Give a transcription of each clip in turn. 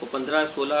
15-16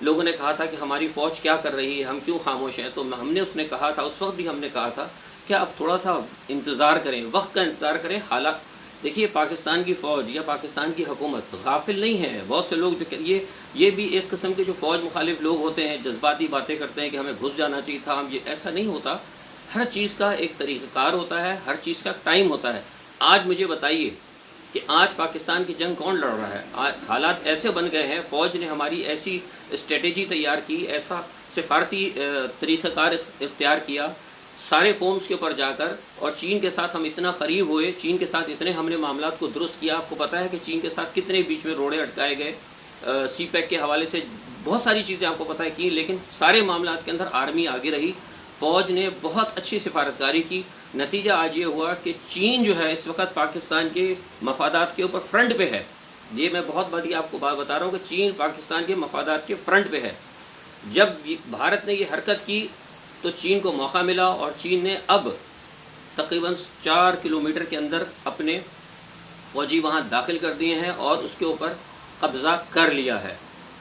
لوگوں نے کہا تھا کہ ہماری فوج کیا کر رہی ہے، ہم کیوں خاموش ہیں، تو ہم نے اس نے کہا تھا، اس وقت بھی ہم نے کہا تھا کہ آپ تھوڑا سا انتظار کریں، وقت کا انتظار کریں. حالات دیکھیے، پاکستان کی فوج یا پاکستان کی حکومت غافل نہیں ہے. بہت سے لوگ جو یہ بھی ایک قسم کے جو فوج مخالف لوگ ہوتے ہیں، جذباتی باتیں کرتے ہیں کہ ہمیں گھس جانا چاہیے تھا، یہ ایسا نہیں ہوتا. ہر چیز کا ایک طریقہ کار ہوتا ہے، ہر چیز کا ٹائم ہوتا ہے. آج مجھے بتائیے کہ آج پاکستان کی جنگ کون لڑ رہا ہے؟ آج حالات ایسے بن گئے ہیں، فوج نے ہماری ایسی اسٹریٹجی تیار کی، ایسا سفارتی طریقہ کار اختیار کیا سارے فورمز کے اوپر جا کر، اور چین کے ساتھ ہم اتنا قریب ہوئے، چین کے ساتھ اتنے ہم نے معاملات کو درست کیا. آپ کو پتہ ہے کہ چین کے ساتھ کتنے بیچ میں روڑے اٹکائے گئے، سی پیک کے حوالے سے بہت ساری چیزیں آپ کو پتہ ہے کی، لیکن سارے معاملات کے اندر آرمی آگے رہی، فوج نے بہت اچھی سفارتکاری کی. نتیجہ آج یہ ہوا کہ چین جو ہے اس وقت پاکستان کے مفادات کے اوپر فرنٹ پہ ہے. یہ میں بہت بڑی آپ کو بات بتا رہا ہوں کہ چین پاکستان کے مفادات کے فرنٹ پہ ہے. جب بھارت نے یہ حرکت کی تو چین کو موقع ملا، اور چین نے اب تقریباً 4 کلومیٹر کے اندر اپنے فوجی وہاں داخل کر دیے ہیں اور اس کے اوپر قبضہ کر لیا ہے.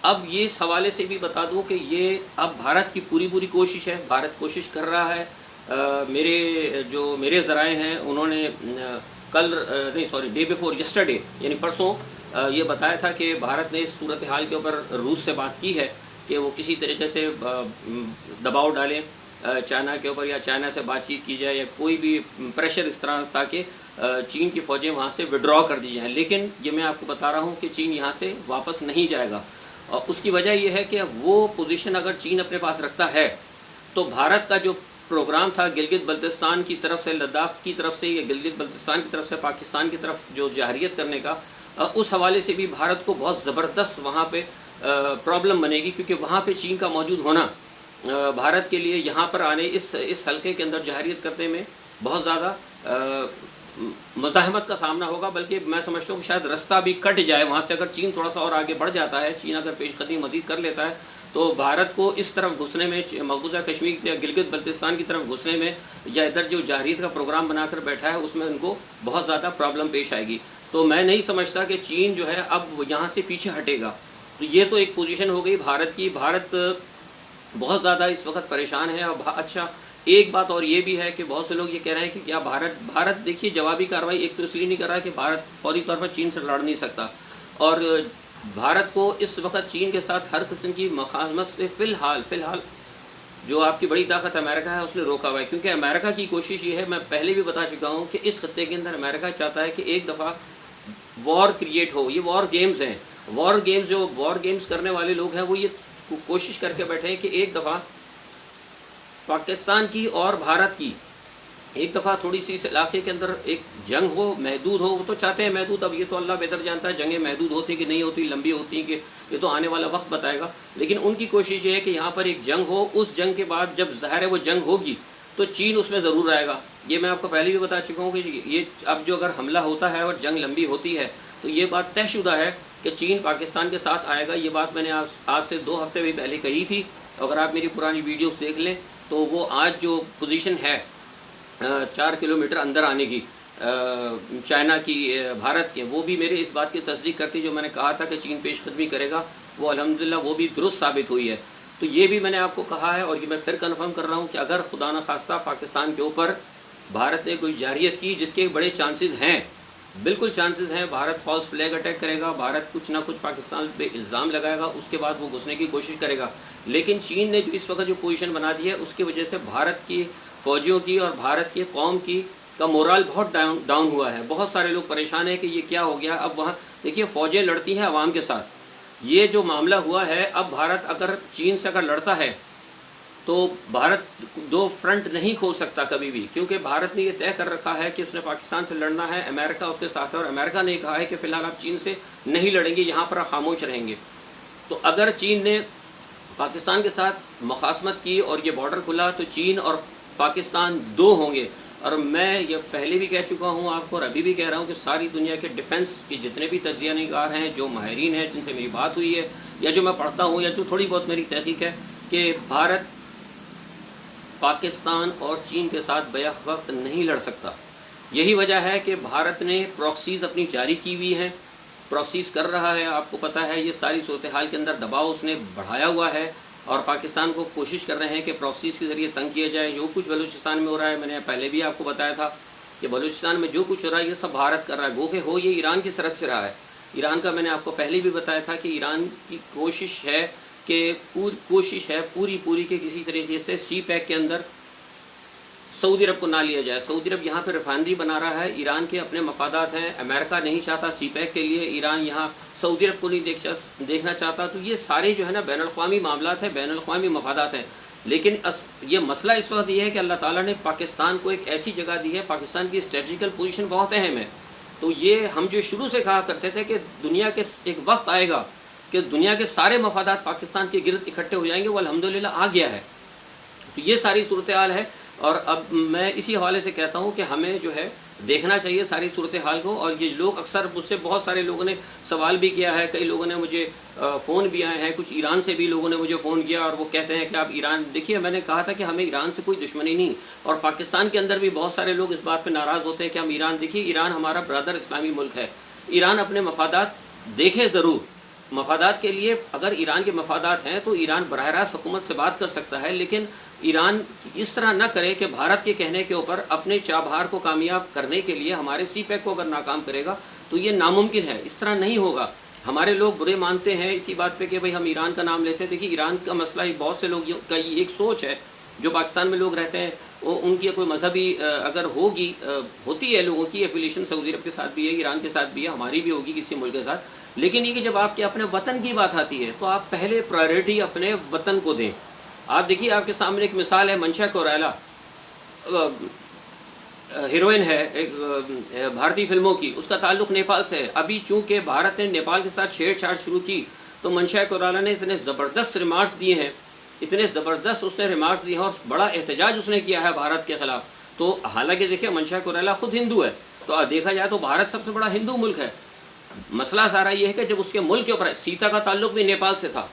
اب یہ اس حوالے سے بھی بتا دوں کہ یہ اب بھارت کی پوری کوشش ہے، بھارت کوشش کر رہا ہے. میرے ذرائع ہیں، انہوں نے ڈے بیفور یسٹرڈے یعنی پرسوں یہ بتایا تھا کہ بھارت نے اس صورتحال کے اوپر روس سے بات کی ہے کہ وہ کسی طریقے سے دباؤ ڈالیں چائنا کے اوپر، یا چائنا سے بات چیت کی جائے، یا کوئی بھی پریشر اس طرح، تاکہ چین کی فوجیں وہاں سے وڈرا کر دی جائیں. لیکن یہ میں آپ کو بتا رہا ہوں کہ چین یہاں سے واپس نہیں جائے گا. اور اس کی وجہ یہ ہے کہ وہ پوزیشن اگر چین اپنے پاس رکھتا ہے تو بھارت کا جو پروگرام تھا گلگت بلتستان کی طرف سے، لداخ کی طرف سے، یا گلگت بلتستان کی طرف سے پاکستان کی طرف جو جارحیت کرنے کا، اس حوالے سے بھی بھارت کو بہت زبردست وہاں پہ پرابلم بنے گی، کیونکہ وہاں پہ چین کا موجود ہونا بھارت کے لیے یہاں پر آنے، اس حلقے کے اندر جارحیت کرنے میں بہت زیادہ مزاحمت کا سامنا ہوگا. بلکہ میں سمجھتا ہوں کہ شاید رستہ بھی کٹ جائے وہاں سے، اگر چین تھوڑا سا اور آگے بڑھ جاتا ہے، چین اگر پیش قدمی مزید کر لیتا ہے تو بھارت کو اس طرف گھسنے میں، مقبوضہ کشمیر یا گلگت بلتستان کی طرف گھسنے میں، یا ادھر جو جارحیت کا پروگرام بنا کر بیٹھا ہے اس میں ان کو بہت زیادہ پرابلم پیش آئے گی. تو میں نہیں سمجھتا کہ چین جو ہے اب یہاں سے پیچھے ہٹے گا. تو یہ تو ایک پوزیشن ہو گئی بھارت کی. بھارت بہت زیادہ اس وقت پریشان ہے. اور اچھا ایک بات اور یہ بھی ہے کہ بہت سے لوگ یہ کہہ رہے ہیں کہ کیا بھارت دیکھیے جوابی کارروائی ایک تو اس لیے نہیں کر رہا ہے کہ بھارت فوری طور پر چین سے لڑ نہیں سکتا، اور بھارت کو اس وقت چین کے ساتھ ہر قسم کی مخالفت سے فی الحال جو آپ کی بڑی طاقت امریکہ ہے اس نے روکا ہوا ہے. کیونکہ امریکہ کی کوشش یہ ہے، میں پہلے بھی بتا چکا ہوں کہ اس خطے کے اندر امریکہ چاہتا ہے کہ ایک دفعہ وار کریٹ ہو. یہ وار گیمز ہیں، جو وار گیمز کرنے والے لوگ ہیں وہ یہ کوشش کر کے بیٹھے ہیں کہ ایک دفعہ پاکستان کی اور بھارت کی ایک دفعہ تھوڑی سی اس علاقے کے اندر ایک جنگ ہو، محدود ہو. وہ تو چاہتے ہیں محدود، اب یہ تو اللہ بہتر جانتا ہے جنگیں محدود ہوتی کہ نہیں ہوتی، لمبی ہوتی ہیں کہ یہ تو آنے والا وقت بتائے گا. لیکن ان کی کوشش یہ ہے کہ یہاں پر ایک جنگ ہو، اس جنگ کے بعد جب ظاہر ہے وہ جنگ ہوگی تو چین اس میں ضرور آئے گا. یہ میں آپ کو پہلے بھی بتا چکا ہوں کہ یہ اب جو اگر حملہ ہوتا ہے اور جنگ لمبی ہوتی ہے تو یہ بات طے شدہ ہے کہ چین پاکستان کے ساتھ آئے گا. یہ بات میں نے آج سے 2 ہفتے بھی پہلے کہی تھی. اگر آپ میری پرانی ویڈیوز دیکھ لیں تو وہ آج جو پوزیشن ہے 4 کلومیٹر اندر آنے کی چائنا کی، بھارت کے، وہ بھی میرے اس بات کی تصدیق کرتی جو میں نے کہا تھا کہ چین پیش قدمی کرے گا، وہ الحمدللہ وہ بھی درست ثابت ہوئی ہے. تو یہ بھی میں نے آپ کو کہا ہے، اور یہ میں پھر کنفرم کر رہا ہوں کہ اگر خدا نخواستہ پاکستان کے اوپر بھارت نے کوئی جارحیت کی، جس کے بڑے چانسز ہیں، بالکل چانسز ہیں، بھارت فالس فلیگ اٹیک کرے گا، بھارت کچھ نہ کچھ پاکستان پہ الزام لگائے گا، اس کے بعد وہ گھسنے کی کوشش کرے گا. لیکن چین نے جو اس وقت جو پوزیشن بنا دی ہے اس کی وجہ سے بھارت کی فوجیوں کی اور بھارت کی قوم کا مورال بہت ڈاؤن ہوا ہے. بہت سارے لوگ پریشان ہیں کہ یہ کیا ہو گیا. اب وہاں دیکھیے فوجیں لڑتی ہیں عوام کے ساتھ. یہ جو معاملہ ہوا ہے، اب بھارت اگر چین سے اگر لڑتا ہے تو بھارت 2 فرنٹ نہیں کھول سکتا کبھی بھی، کیونکہ بھارت نے یہ طے کر رکھا ہے کہ اس نے پاکستان سے لڑنا ہے، امریکہ اس کے ساتھ ہے، اور امریکہ نے کہا ہے کہ فی الحال آپ چین سے نہیں لڑیں گے، یہاں پر خاموش رہیں گے. تو اگر چین نے پاکستان کے ساتھ مخاصمت کی اور یہ بارڈر کھلا تو چین اور پاکستان 2 ہوں گے. اور میں یہ پہلے بھی کہہ چکا ہوں آپ کو اور ابھی بھی کہہ رہا ہوں کہ ساری دنیا کے ڈیفنس کے جتنے بھی تجزیہ نگار ہیں، جو ماہرین ہیں جن سے میری بات ہوئی ہے یا جو میں پڑھتا ہوں یا جو تھوڑی بہت میری تحقیق ہے، کہ بھارت پاکستان اور چین کے ساتھ بیک وقت نہیں لڑ سکتا. یہی وجہ ہے کہ بھارت نے پراکسیز اپنی جاری کی ہوئی ہیں. پراکسیز کر رہا ہے، آپ کو پتہ ہے یہ ساری صورتحال کے اندر دباؤ اس نے بڑھایا ہوا ہے، اور پاکستان کو کوشش کر رہے ہیں کہ پراکسیز کے ذریعے تنگ کیا جائے۔ جو کچھ بلوچستان میں ہو رہا ہے، میں نے پہلے بھی آپ کو بتایا تھا کہ بلوچستان میں جو کچھ ہو رہا ہے یہ سب بھارت کر رہا ہے، گو کہ ہو یہ ایران کی سرحد سے رہا ہے۔ ایران کا میں نے آپ کو پہلے بھی بتایا تھا کہ ایران کی کوشش ہے کہ پوری کہ کسی طریقے سے سی پیک کے اندر سعودی عرب کو نہ لیا جائے۔ سعودی عرب یہاں پہ ریفائنری بنا رہا ہے، ایران کے اپنے مفادات ہیں، امریکہ نہیں چاہتا سی پیک کے لیے، ایران یہاں سعودی عرب کو نہیں دیکھنا چاہتا۔ تو یہ سارے جو ہے نا بین الاقوامی معاملات ہیں، بین الاقوامی مفادات ہیں، لیکن یہ مسئلہ اس وقت یہ ہے کہ اللہ تعالیٰ نے پاکستان کو ایک ایسی جگہ دی ہے، پاکستان کی اسٹریٹجیکل پوزیشن بہت اہم ہے۔ تو یہ ہم جو شروع سے کہا کرتے تھے کہ دنیا کے ایک وقت آئے گا کہ دنیا کے سارے مفادات پاکستان کے گرد اکٹھے ہو جائیں گے، وہ الحمدللہ آ گیا ہے۔ تو یہ ساری صورتحال ہے، اور اب میں اسی حوالے سے کہتا ہوں کہ ہمیں جو ہے دیکھنا چاہیے ساری صورتحال کو۔ اور یہ لوگ اکثر مجھ سے بہت سارے لوگوں نے سوال بھی کیا ہے، کئی لوگوں نے مجھے فون بھی آئے ہیں، کچھ ایران سے بھی لوگوں نے مجھے فون کیا، اور وہ کہتے ہیں کہ آپ ایران دیکھیے، میں نے کہا تھا کہ ہمیں ایران سے کوئی دشمنی نہیں، اور پاکستان کے اندر بھی بہت سارے لوگ اس بات پہ ناراض ہوتے ہیں کہ ہم ایران، دیکھیے ایران ہمارا برادر اسلامی ملک ہے، ایران اپنے مفادات دیکھے ضرور، مفادات کے لیے اگر ایران کے مفادات ہیں تو ایران براہ راست حکومت سے بات کر سکتا ہے، لیکن ایران اس طرح نہ کرے کہ بھارت کے کہنے کے اوپر اپنے چابہار کو کامیاب کرنے کے لیے ہمارے سی پیک کو اگر ناکام کرے گا تو یہ ناممکن ہے، اس طرح نہیں ہوگا۔ ہمارے لوگ برے مانتے ہیں اسی بات پہ کہ بھئی ہم ایران کا نام لیتے ہیں۔ دیکھیے ایران کا مسئلہ ہی بہت سے لوگ کا ایک سوچ ہے، جو پاکستان میں لوگ رہتے ہیں، وہ ان کی کوئی مذہبی اگر ہوتی ہے لوگوں کی ایفیلیشن سعودی عرب کے ساتھ بھی ہے، ایران کے ساتھ بھی ہے، ہماری بھی ہوگی کسی ملک کے ساتھ، لیکن یہ کہ جب آپ کے اپنے وطن کی بات آتی ہے تو آپ پہلے پرائیورٹی اپنے وطن کو دیں۔ آپ دیکھیے آپ کے سامنے ایک مثال ہے، منشا کوئرالہ ہیروئن ہے ایک بھارتی فلموں کی، اس کا تعلق نیپال سے ہے۔ ابھی چونکہ بھارت نے نیپال کے ساتھ چھیڑ چھاڑ شروع کی تو منشا کوئرالہ نے اتنے زبردست ریمارکس دیے ہیں، اتنے زبردست اس نے ریمارکس دیے ہیں، اور بڑا احتجاج اس نے کیا ہے بھارت کے خلاف۔ تو حالانکہ دیکھیں منشا کوئرالہ خود ہندو ہے، تو دیکھا جائے تو بھارت سب سے بڑا ہندو ملک ہے۔ مسئلہ سارا یہ ہے کہ جب اس کے ملک کے اوپر سیتا کا تعلق بھی نیپال سے تھا،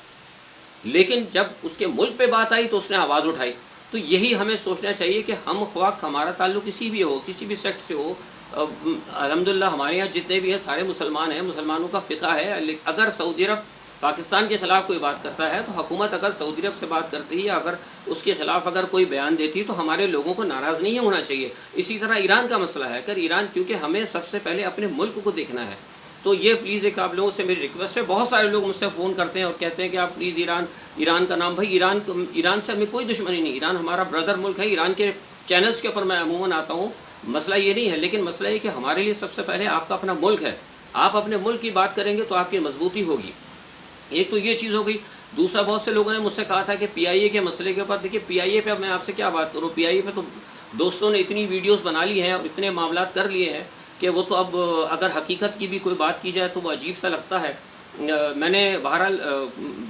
لیکن جب اس کے ملک پہ بات آئی تو اس نے آواز اٹھائی۔ تو یہی ہمیں سوچنا چاہیے کہ ہم خواہ ہمارا تعلق کسی بھی ہو، کسی بھی سیکٹ سے ہو، الحمدللہ ہمارے یہاں جتنے بھی ہیں سارے مسلمان ہیں، مسلمانوں کا فقہ ہے۔ اگر سعودی عرب پاکستان کے خلاف کوئی بات کرتا ہے تو حکومت اگر سعودی عرب سے بات کرتی ہے، اگر اس کے خلاف اگر کوئی بیان دیتی ہے تو ہمارے لوگوں کو ناراض نہیں ہونا چاہیے۔ اسی طرح ایران کا مسئلہ ہے، اگر ایران، کیونکہ ہمیں سب سے پہلے اپنے ملک کو دیکھنا ہے، تو یہ پلیز ایک آپ لوگوں سے میری ریکویسٹ ہے۔ بہت سارے لوگ مجھ سے فون کرتے ہیں اور کہتے ہیں کہ آپ پلیز ایران کا نام، بھائی ایران سے ہمیں کوئی دشمنی نہیں، ایران ہمارا برادر ملک ہے، ایران کے چینلز کے اوپر میں عموماً آتا ہوں، مسئلہ یہ نہیں ہے، لیکن مسئلہ یہ کہ ہمارے لیے سب سے پہلے آپ کا اپنا ملک ہے، آپ اپنے ملک کی بات کریں گے تو آپ کی مضبوطی ہوگی۔ ایک تو یہ چیز ہو گئی۔ دوسرا، بہت سے لوگوں نے مجھ سے کہا تھا کہ پی آئی اے کے مسئلے کے اوپر، دیکھیے پی آئی اے پہ اب میں آپ سے کیا بات کروں، پی آئی اے پہ تو دوستوں نے اتنی ویڈیوز بنا لی ہیں اور اتنے معاملات کر لیے ہیں کہ وہ تو اب اگر حقیقت کی بھی کوئی بات کی جائے تو وہ عجیب سا لگتا ہے۔ میں نے بہرحال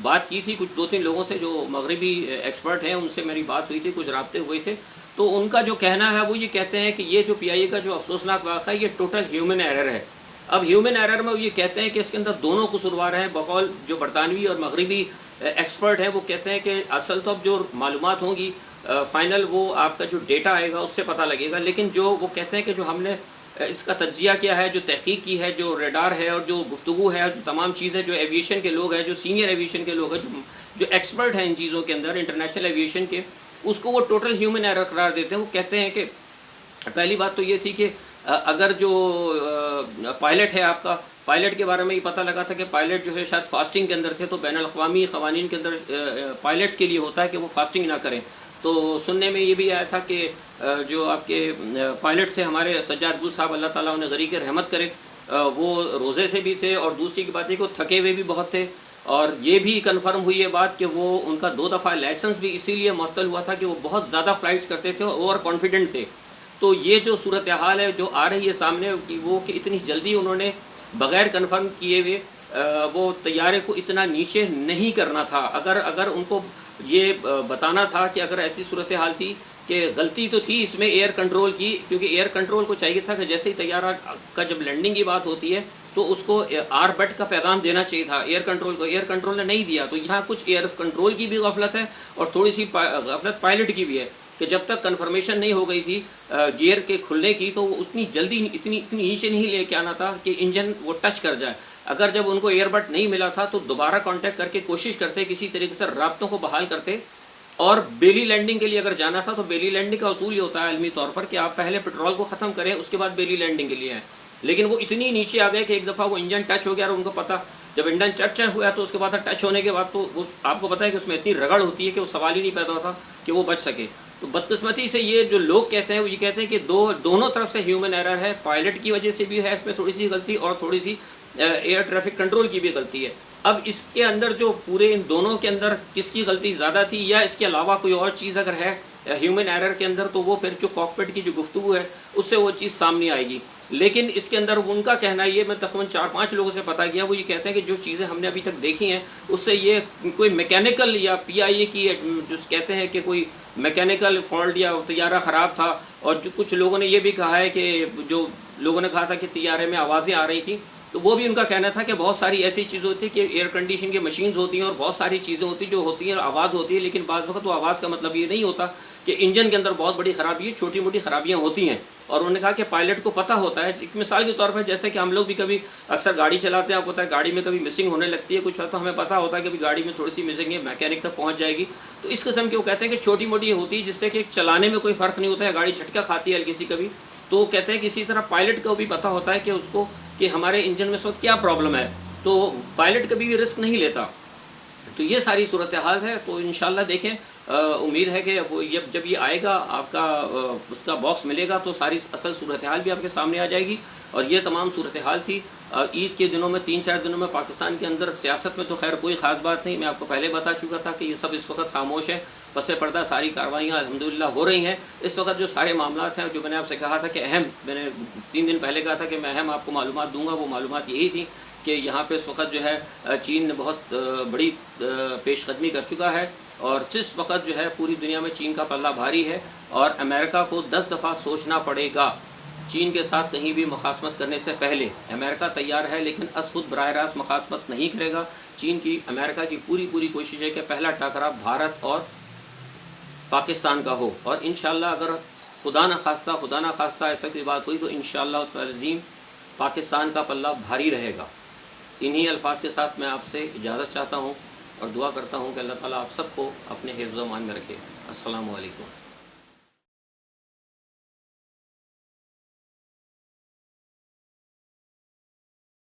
بات کی تھی کچھ 2-3 لوگوں سے جو مغربی ایکسپرٹ ہیں، ان سے میری بات ہوئی تھی، کچھ رابطے ہوئے تھے، تو ان کا جو کہنا ہے وہ یہ کہتے ہیں کہ یہ جو پی آئی اے کا جو افسوسناک واقعہ ہے یہ ٹوٹل ہیومن ایرر ہے۔ اب ہیومن ایرر میں وہ یہ کہتے ہیں کہ اس کے اندر دونوں قصوروار ہیں، بقول جو برطانوی اور مغربی ایکسپرٹ ہیں وہ کہتے ہیں کہ اصل تو اب جو معلومات ہوں گی فائنل وہ آپ کا جو ڈیٹا آئے گا اس سے پتہ لگے گا، لیکن جو وہ کہتے ہیں کہ جو ہم نے اس کا تجزیہ کیا ہے، جو تحقیق کی ہے، جو ریڈار ہے اور جو گفتگو ہے اور جو تمام چیزیں جو ایویشن کے لوگ ہیں، جو سینئر ایویشن کے لوگ ہیں، جو ایکسپرٹ ہیں ان چیزوں کے اندر انٹرنیشنل ایویشن کے، اس کو وہ ٹوٹل ہیومن ایرر قرار دیتے ہیں۔ وہ کہتے ہیں کہ پہلی بات تو یہ تھی کہ اگر جو پائلٹ ہے آپ کا، پائلٹ کے بارے میں یہ پتہ لگا تھا کہ پائلٹ جو ہے شاید فاسٹنگ کے اندر تھے، تو بین الاقوامی قوانین کے اندر پائلٹس کے لیے ہوتا ہے کہ وہ فاسٹنگ نہ کریں۔ تو سننے میں یہ بھی آیا تھا کہ جو آپ کے پائلٹ تھے ہمارے سجاد گل صاحب، اللہ تعالیٰ انہیں غریق رحمت کرے، وہ روزے سے بھی تھے، اور دوسری کی بات ہے کہ وہ تھکے ہوئے بھی بہت تھے، اور یہ بھی کنفرم ہوئی ہے بات کہ وہ ان کا 2 دفعہ لائسنس بھی اسی لیے معطل ہوا تھا کہ وہ بہت زیادہ فلائٹس کرتے تھے، اوور کانفیڈنٹ تھے۔ تو یہ جو صورتحال ہے جو آ رہی ہے سامنے وہ کہ اتنی جلدی انہوں نے بغیر کنفرم کیے ہوئے وہ طیارے کو اتنا نیچے نہیں کرنا تھا۔ اگر ان کو یہ بتانا تھا کہ اگر ایسی صورتحال تھی کہ غلطی تو تھی اس میں ایئر کنٹرول کی، کیونکہ ایئر کنٹرول کو چاہیے تھا کہ جیسے ہی طیارہ کا جب لینڈنگ کی بات ہوتی ہے تو اس کو آر بٹ کا پیغام دینا چاہیے تھا ایئر کنٹرول کو، ایئر کنٹرول نے نہیں دیا۔ تو یہاں کچھ ایئر کنٹرول کی بھی غفلت ہے اور تھوڑی سی غفلت پائلٹ کی بھی ہے کہ جب تک کنفرمیشن نہیں ہو گئی تھی گیئر کے کھلنے کی تو وہ اتنی جلدی اتنی نیچے نہیں لے کے آنا تھا کہ انجن وہ ٹچ کر جائے۔ اگر جب ان کو ایئر بٹ نہیں ملا تھا تو دوبارہ کانٹیکٹ کر کے کوشش کرتے، کسی طریقے سے رابطوں کو بحال کرتے، اور بیلی لینڈنگ کے لیے اگر جانا تھا تو بیلی لینڈنگ کا اصول یہ ہوتا ہے علمی طور پر کہ آپ پہلے پیٹرول کو ختم کریں، اس کے بعد بیلی لینڈنگ کے لیے آئیں، لیکن وہ اتنی نیچے آ گئے کہ ایک دفعہ وہ انجن ٹچ ہو گیا، اور ان کو پتہ جب انجن ٹچ ہوا تو اس کے بعد ٹچ ہونے کے بعد تو آپ کو پتہ ہے کہ اس میں اتنی رگڑ ہوتی ہے کہ وہ سوال ہی نہیں پیدا ہوتا کہ وہ بچ سکے۔ تو بدقسمتی سے یہ جو لوگ کہتے ہیں وہ یہ کہتے ہیں کہ دونوں طرف سے ہیومن ایرر ہے، پائلٹ کی وجہ سے بھی ہے اس میں تھوڑی سی غلطی، اور تھوڑی سی ایئر ٹریفک کنٹرول کی بھی غلطی ہے۔ اب اس کے اندر جو پورے ان دونوں کے اندر کس کی غلطی زیادہ تھی، یا اس کے علاوہ کوئی اور چیز اگر ہے ہیومن ایرر کے اندر، تو وہ پھر جو کاکپٹ کی جو گفتگو ہے اس سے وہ چیز سامنے آئے گی۔ لیکن اس کے اندر ان کا کہنا یہ، میں تقریباً 4-5 لوگوں سے پتہ کیا، وہ یہ کہتے ہیں کہ جو چیزیں ہم نے ابھی تک دیکھی ہیں اس سے یہ کوئی میکینیکل یا پی آئی اے کی جو کہتے ہیں کہ کوئی میکینیکل فالٹ یا طیارہ خراب تھا، اور جو کچھ لوگوں نے یہ بھی کہا ہے کہ جو لوگوں نے کہا تھا کہ طیارے میں آوازیں آ رہی تھیں، تو وہ بھی ان کا کہنا تھا کہ بہت ساری ایسی چیزیں ہوتی ہیں کہ ایئر کنڈیشن کی مشینز ہوتی ہیں اور بہت ساری چیزیں ہوتی ہیں جو ہوتی ہیں، آواز ہوتی ہے، لیکن بعض وقت وہ آواز کا مطلب یہ نہیں ہوتا کہ انجن کے اندر بہت بڑی خرابی ہے، چھوٹی موٹی خرابیاں ہوتی ہیں۔ اور انہوں نے کہا کہ پائلٹ کو پتہ ہوتا ہے، ایک مثال کے طور پر جیسے کہ ہم لوگ بھی کبھی اکثر گاڑی چلاتے ہیں، آپ کو پتہ ہے گاڑی میں کبھی مسنگ ہونے لگتی ہے کچھ، تو ہمیں پتہ ہوتا ہے کہ گاڑی میں تھوڑی سی مسنگ ہے، میکینک تک پہنچ جائے گی۔ تو اس قسم کے وہ کہتے ہیں کہ چھوٹی موٹی ہوتی ہے جس سے کہ چلانے میں کوئی فرق نہیں ہوتا ہے، گاڑی جھٹکا کھاتی ہے ہلکی سی کبھی، تو کہتے ہیں کہ اسی طرح پائلٹ کو بھی پتہ ہوتا ہے کہ اس کو کہ ہمارے انجن میں اس وقت کیا پرابلم ہے، تو پائلٹ کبھی بھی رسک نہیں لیتا۔ تو یہ ساری صورتحال ہے۔ تو انشاءاللہ دیکھیں، امید ہے کہ وہ جب یہ آئے گا آپ کا اس کا باکس ملے گا تو ساری اصل صورتحال بھی آپ کے سامنے آ جائے گی۔ اور یہ تمام صورتحال تھی عید کے دنوں میں، 3-4 دنوں میں پاکستان کے اندر سیاست میں تو خیر کوئی خاص بات نہیں، میں آپ کو پہلے بتا چکا تھا کہ یہ سب اس وقت خاموش ہے، پس پردہ ساری کارروائیاں الحمدللہ ہو رہی ہیں۔ اس وقت جو سارے معاملات ہیں جو میں نے آپ سے کہا تھا کہ اہم، میں نے 3 دن پہلے کہا تھا کہ میں اہم آپ کو معلومات دوں گا، وہ معلومات یہی تھی کہ یہاں پہ اس وقت جو ہے چین بہت بڑی پیش قدمی کر چکا ہے، اور جس وقت جو ہے پوری دنیا میں چین کا پلہ بھاری ہے، اور امریکہ کو 10 دفعہ سوچنا پڑے گا چین کے ساتھ کہیں بھی مخاصمت کرنے سے پہلے۔ امریکہ تیار ہے لیکن از خود براہ راست مخاصمت نہیں کرے گا۔ چین کی، امریکہ کی پوری کوشش ہے کہ پہلا ٹاکرا بھارت اور پاکستان کا ہو، اور انشاءاللہ اگر خدا نہ خواستہ ایسا کوئی بات ہوئی تو انشاءاللہ تعظیم پاکستان کا پلہ بھاری رہے گا۔ انہی الفاظ کے ساتھ میں آپ سے اجازت چاہتا ہوں اور دعا کرتا ہوں کہ اللہ تعالیٰ آپ سب کو اپنے حفظ و امان میں رکھے۔ السلام علیکم۔